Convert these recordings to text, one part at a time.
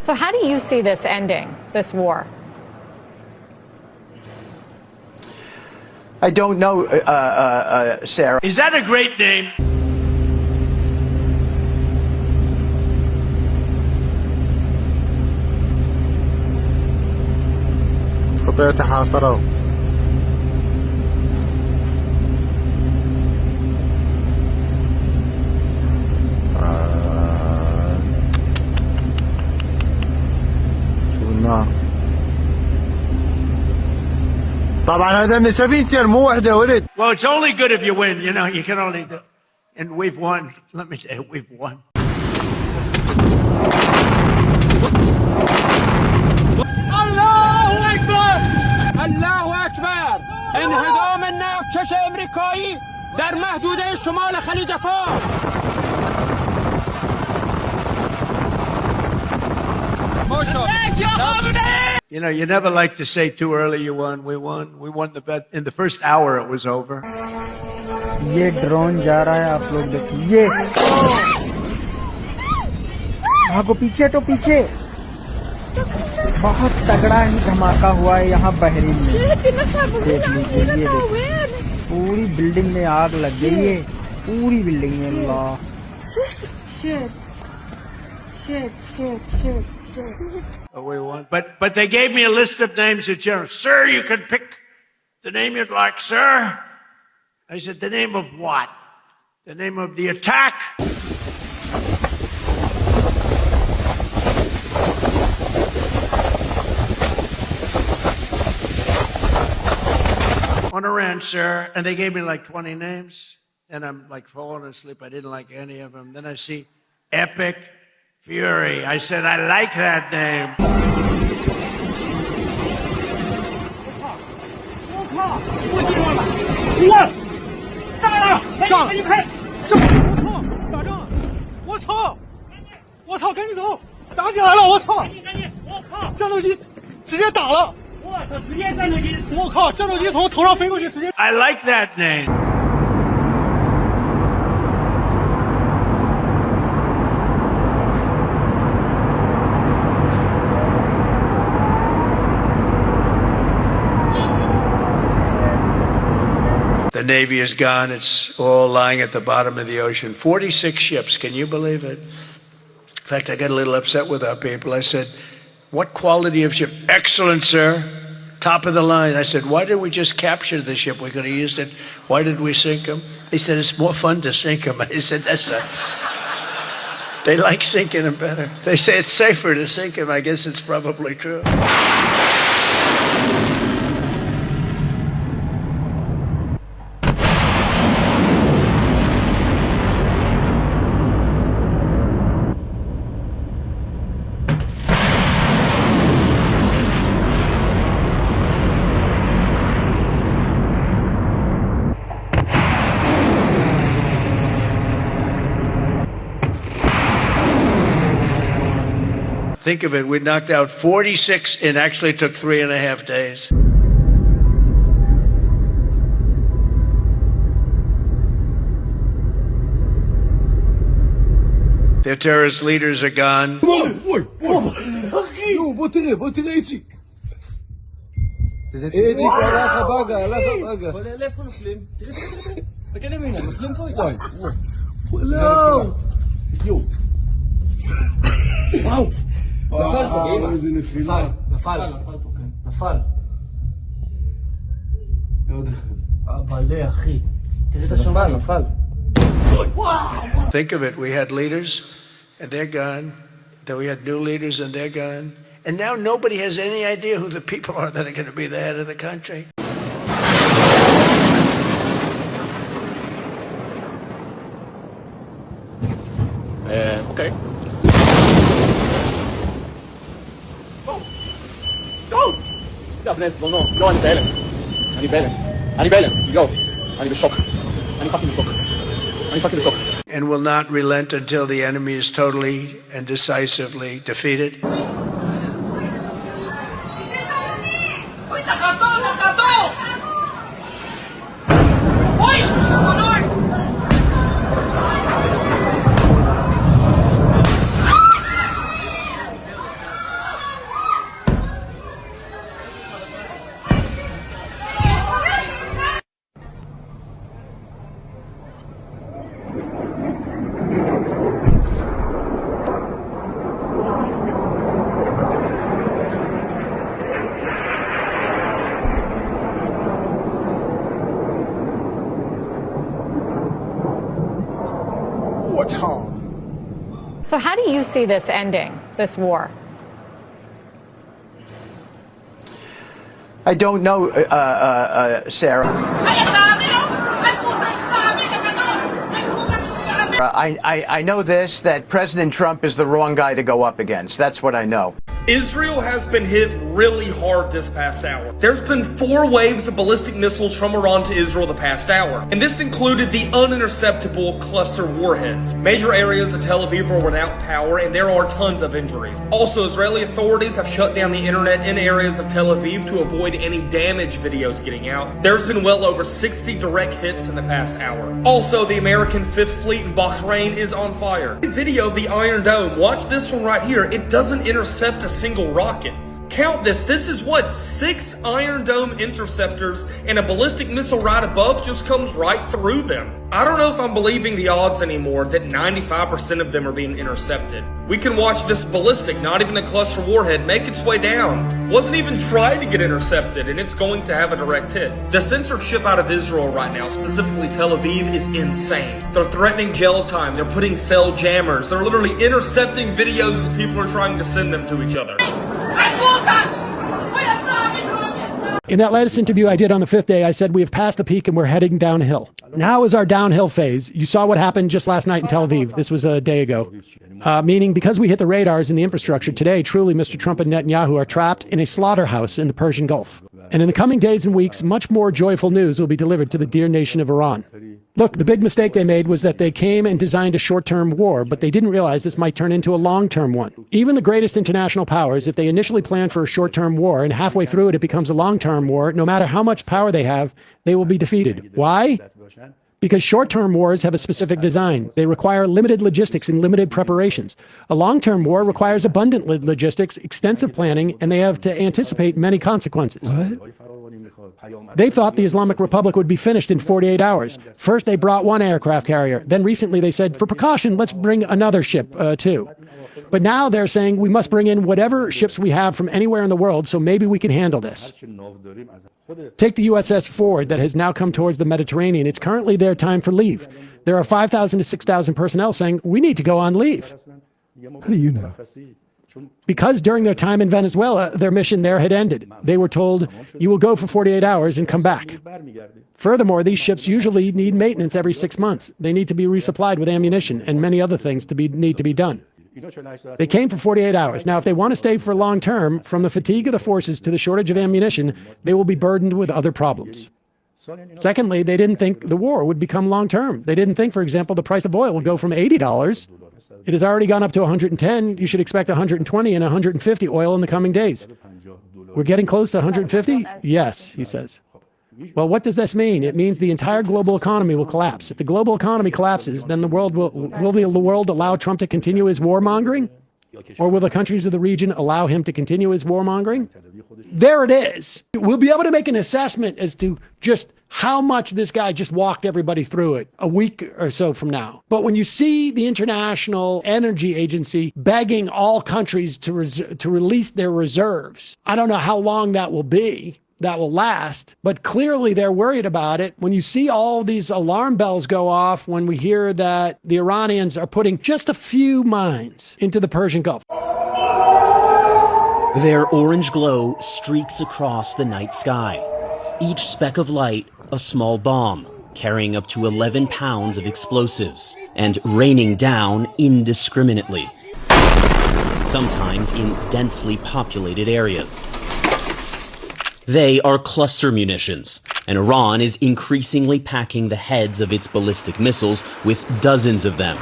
So how do you see this ending, this war? I don't know, Sarah. Is that a great name? خطيت حاصروا شو النار طبعا هذا من سفينتين مو وحده ولد. Well, it's only good if you win. You know, you can only do. And we've won. Let me say, we've won. الله اکبر الله اکبر انهدام نفتکش امریکایی در محدوده شمال خلیج فارس. You know, you never like to say too early you won. We won. We won the bet. In the first hour, it was over. ये drone जा रहा है, आप लोग देखिए ये भागो पीछे तो पीछे बहुत तगड़ा ही धमाका हुआ है यहाँ बहरीन में। देख लीजिए ये पूरी बिल्डिंग में आग लग गई है, पूरी बिल्डिंग में। अल्लाह But we won. But they gave me a list of names of generals. Sir, you can pick the name you'd like, sir. I said, the name of what? The name of the attack? On Iran, sir. And they gave me like 20 names. And I'm like falling asleep. I didn't like any of them. Then I see Epic Fury. I said, I like that name. I like that name. The Navy is gone. It's all lying at the bottom of the ocean. 46 ships. Can you believe it? In fact, I got a little upset with our people. I said, what quality of ship? Excellent, sir. Top of the line. I said, why did we just capture the ship? We could have used it. Why did we sink them? They said, it's more fun to sink them. I said, they like sinking them better. They say it's safer to sink them. I guess it's probably true. Think of it, we knocked out 46 and actually took 3.5 days. Their terrorist leaders are gone. Think of it, we had leaders and they're gone. Then we had new leaders and they're gone. And now nobody has any idea who the people are that are going to be the head of the country. Okay. لا بنات ظنون أنا بالم أنا بالم يو أنا بالشوك أنا فاكر بالشوك And will not relent until the enemy is totally and decisively defeated. So how do you see this ending, this war? I don't know, Sarah. I know this, that President Trump is the wrong guy to go up against. That's what I know. Israel has been hit really hard this past hour. There's been 4 waves of ballistic missiles from Iran to Israel the past hour, and this included the uninterceptable cluster warheads. Major areas of Tel Aviv are without power, and there are tons of injuries. Also, Israeli authorities have shut down the internet in areas of Tel Aviv to avoid any damage videos getting out. There's been well over 60 direct hits in the past hour. Also, the American 5th Fleet in Bahrain is on fire. The video of the Iron Dome, watch this one right here, it doesn't intercept a single rocket. Count this. This is what? 6 Iron Dome interceptors, and a ballistic missile right above just comes right through them. I don't know if I'm believing the odds anymore that 95% of them are being intercepted. We can watch this ballistic, not even a cluster warhead, make its way down. Wasn't even trying to get intercepted, and it's going to have a direct hit. The censorship out of Israel right now, specifically Tel Aviv, is insane. They're threatening jail time. They're putting cell jammers. They're literally intercepting videos as people are trying to send them to each other. In that latest interview I did on the 5th day, I said we have passed the peak and we're heading downhill. Now is our downhill phase. You saw what happened just last night in Tel Aviv. This was a day ago. Meaning because we hit the radars and the infrastructure today, truly Mr. Trump and Netanyahu are trapped in a slaughterhouse in the Persian Gulf. And in the coming days and weeks, much more joyful news will be delivered to the dear nation of Iran. Look, the big mistake they made was that they came and designed a short-term war, but they didn't realize this might turn into a long-term one. Even the greatest international powers, if they initially plan for a short-term war and halfway through it, it becomes a long-term war, no matter how much power they have, they will be defeated. Why? Because short-term wars have a specific design. They require limited logistics and limited preparations. A long-term war requires abundant logistics, extensive planning, and they have to anticipate many consequences. What? They thought the Islamic Republic would be finished in 48 hours. First, they brought 1 aircraft carrier. Then recently they said, for precaution, let's bring another ship, too. But now they're saying we must bring in whatever ships we have from anywhere in the world, so maybe we can handle this. Take the USS Ford that has now come towards the Mediterranean. It's currently their time for leave. There are 5,000 to 6,000 personnel saying, we need to go on leave. How do you know? Because during their time in Venezuela, their mission there had ended. They were told, you will go for 48 hours and come back. Furthermore, these ships usually need maintenance every 6 months. They need to be resupplied with ammunition and many other things need to be done. They came for 48 hours. Now, if they want to stay for long term, from the fatigue of the forces to the shortage of ammunition, they will be burdened with other problems. Secondly, they didn't think the war would become long term. They didn't think, for example, the price of oil will go from $80. It has already gone up to 110. You should expect 120 and 150 oil in the coming days. We're getting close to 150? Yes, he says. Well, what does this mean? It means the entire global economy will collapse. If the global economy collapses, then the world will the world allow Trump to continue his warmongering? Or will the countries of the region allow him to continue his warmongering? There it is. We'll be able to make an assessment as to just how much this guy just walked everybody through it a week or so from now. But when you see the International Energy Agency begging all countries to release their reserves, I don't know how long that will be. That will last, but clearly they're worried about it. When you see all these alarm bells go off, when we hear that the Iranians are putting just a few mines into the Persian Gulf. Their orange glow streaks across the night sky. Each speck of light, a small bomb, carrying up to 11 pounds of explosives, and raining down indiscriminately, sometimes in densely populated areas. They are cluster munitions, and Iran is increasingly packing the heads of its ballistic missiles with dozens of them,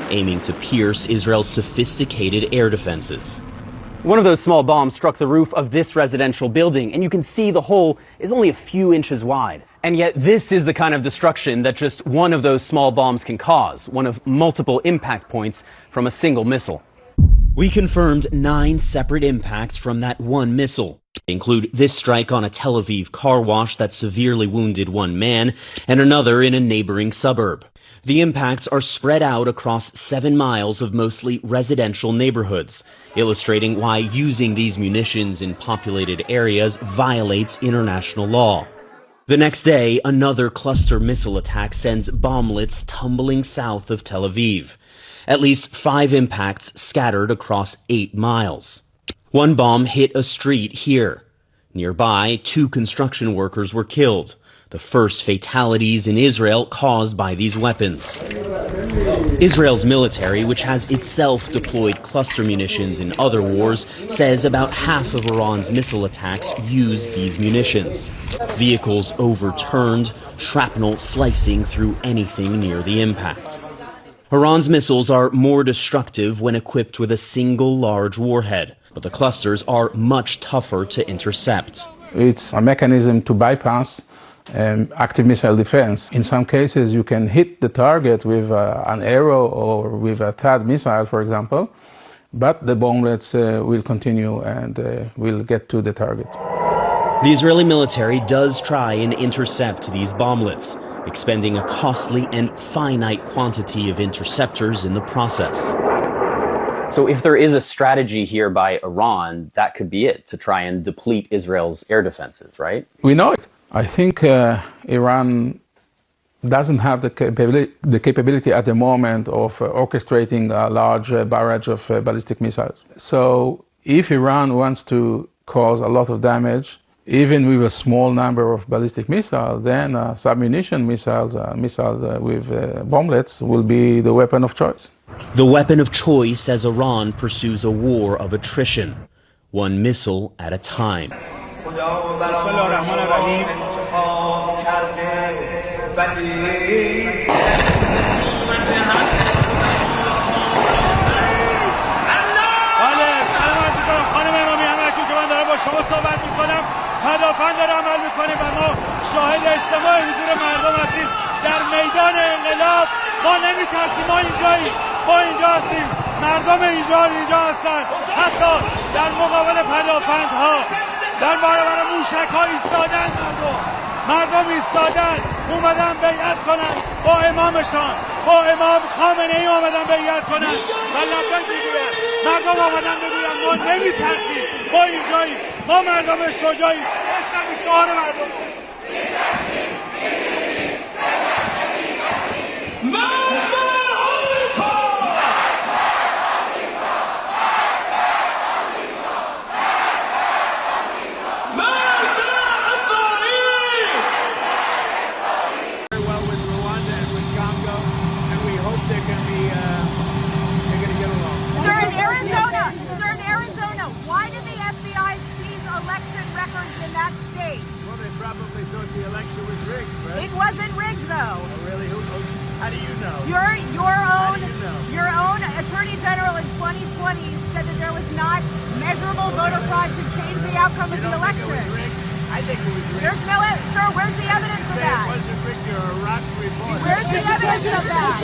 aiming to pierce Israel's sophisticated air defenses. One of those small bombs struck the roof of this residential building, and you can see the hole is only a few inches wide. And yet this is the kind of destruction that just one of those small bombs can cause, one of multiple impact points from a single missile. We confirmed 9 separate impacts from that one missile. They include this strike on a Tel Aviv car wash that severely wounded 1 man, and another in a neighboring suburb. The impacts are spread out across 7 miles of mostly residential neighborhoods, illustrating why using these munitions in populated areas violates international law. The next day, another cluster missile attack sends bomblets tumbling south of Tel Aviv. At least 5 impacts scattered across 8 miles. One bomb hit a street here. Nearby, 2 construction workers were killed. The first fatalities in Israel caused by these weapons. Israel's military, which has itself deployed cluster munitions in other wars, says about half of Iran's missile attacks use these munitions. Vehicles overturned, shrapnel slicing through anything near the impact. Iran's missiles are more destructive when equipped with a single large warhead, but the clusters are much tougher to intercept. It's a mechanism to bypass active missile defense. In some cases, you can hit the target with an arrow or with a THAAD missile, for example, but the bomblets will continue and will get to the target. The Israeli military does try and intercept these bomblets, expending a costly and finite quantity of interceptors in the process. So if there is a strategy here by Iran, that could be it, to try and deplete Israel's air defenses, right? We know it. I think Iran doesn't have the capability at the moment of orchestrating a large barrage of ballistic missiles. So if Iran wants to cause a lot of damage, even with a small number of ballistic missiles, then submunition missiles, with bomblets will be the weapon of choice. The weapon of choice as Iran pursues a war of attrition, one missile at a time. پدافند داره عمل میکنه و ما شاهد اجتماع حضور مردم هستیم در میدان انقلاب. ما نمیترسیم، ما اینجاییم، ما اینجا هستیم، مردم اینجا هستن. حتی در مقابل پدافندها، در برابر موشک ها ایستادن، مردم ایستادن، اومدن بیعت کنن با امامشان، با امام خامنه ای اومدن بیعت کنن و لبیک میگوین. مردم اومدن بگوین ما نمیترسیم، ما اینجاییم، ما مردم شجاعیم. اسم شعار مردم It wasn't rigged, though. Oh, really? How do you know? Your own Attorney General in 2020 said that there was not measurable voter fraud to change the outcome of the election. I think it was rigged. There's no, sir. Where's the evidence of that? It wasn't rigged. You're a rotten reporter. Where's the evidence of that?